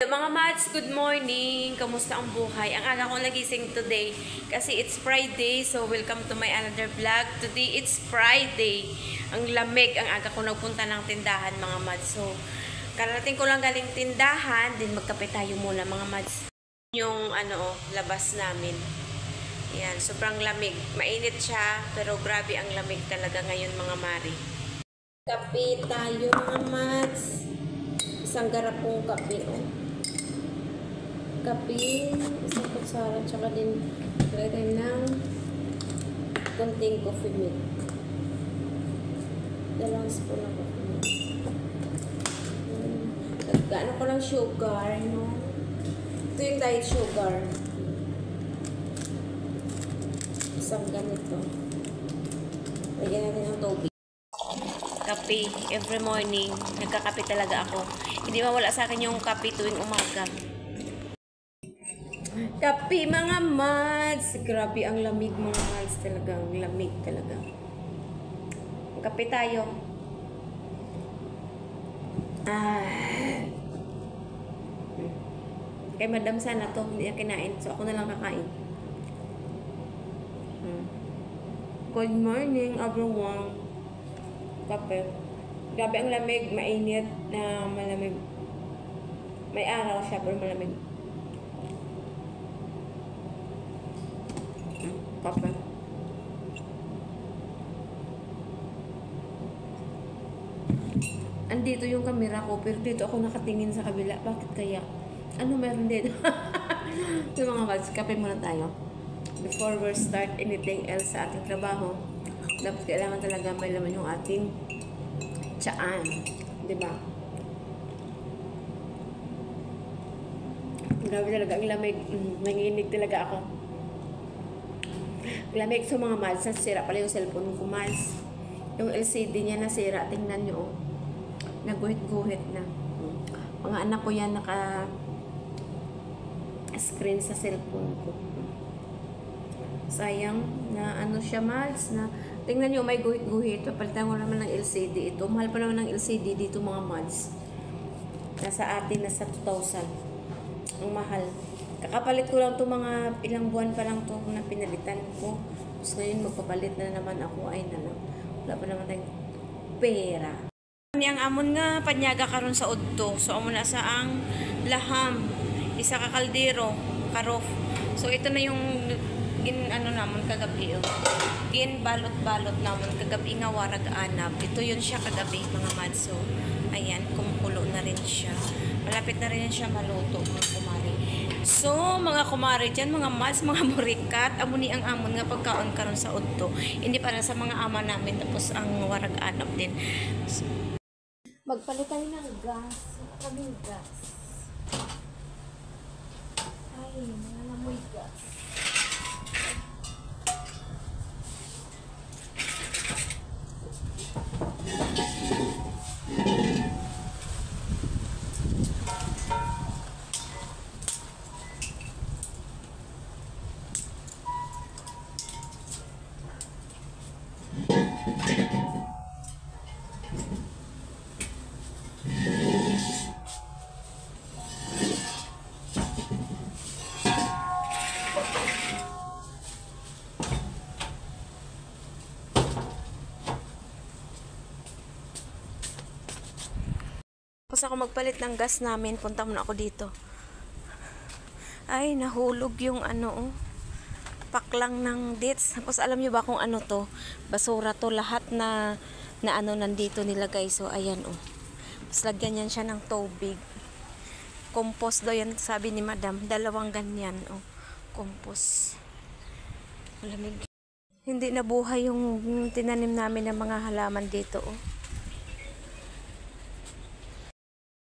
Mga mads, good morning! Kamusta ang buhay? Ang aga kong nagising today kasi it's Friday, so welcome to my another vlog. Today it's Friday. Ang lamig, ang aga ko nagpunta ng tindahan mga mads. So, karating ko lang galing tindahan, din magkape tayo muna mga mads. Yung labas namin. Yan, sobrang lamig. Mainit siya, pero grabe ang lamig talaga ngayon mga mari. Kape tayo mga mads. Isang garapong kape, kape, isang kutsara, tsaka din lagay ng konting coffee milk. Dalawang spoon na coffee milk. Nagano ko lang sugar, no? Ito yung diet sugar. Isang ganito. Lagyan natin ng tubig. Kape, every morning. Nagkakape talaga ako. Hindi mawala sa akin yung kape tuwing umaga. Kape mga mads. Grabe ang lamig mga mads talaga. Ang lamig talaga. Kape tayo. Kay madam sana to. Hindi niya kinain. So ako na lang kakain. Good morning everyone. Kape. Grabe ang lamig. Mainit na malamig. May araw siya pero malamig. Kape. Andito yung camera ko, pero dito ako nakatingin sa kabila. Bakit kaya? Ano meron dito? So mga mads, kape muna tayo. Before we start anything else sa ating trabaho, dapat kailangan talaga may laman yung ating tsaan. Diba? Grabe talaga ang lamig. Nanginig talaga ako. Lamig sa mga mads. Nasira pala yung cellphone ko mads. Yung LCD niya nasira. Tingnan nyo. Naguhit-guhit na. Mga anak ko yan naka screen sa cellphone ko. Sayang na siya mads. Na, tingnan nyo may guhit-guhit. Papalitan ko naman ng LCD ito. Mahal pa naman ng LCD dito mga mads. Nasa atin nasa 2,000. Ang mahal. Kakapalit ko lang to mga ilang buwan pa lang to na pinalitan ko. Tapos ngayon magpapalit na naman ako. Ay na lang. Wala pa naman tayong pera. Ang amon nga panyaga karon sa udto. So amo na sa ang laham. Isa ka kaldero. Karof. So ito na yung namon kagabi. Gin balot-balot namon kagabi nga warag anab. Ito yun siya kagabi mga mads. So ayan, kumukulo na rin siya. Malapit na rin siya maluto mga kumari. So, mga kumari dyan, mga mads, mga murikat, amuni ang amon nga pagkaon karon sa udto. Hindi para sa mga ama namin, tapos ang warag anap din. So, magpalit tayo ng gas. Kaming gas. Ay, mga namoy gas. Tapos ako magpalit ng gas namin, punta muna ako dito. Ay, nahulog yung paklang ng dates. Tapos alam nyo ba kung ano to? Basura to, lahat na nandito nilagay. So ayan Tapos lagyan yan siya ng tubig. Compost daw yan, sabi ni madam. 2 ganyan, compost. Malamig. Hindi nabuhay yung tinanim namin ng mga halaman dito,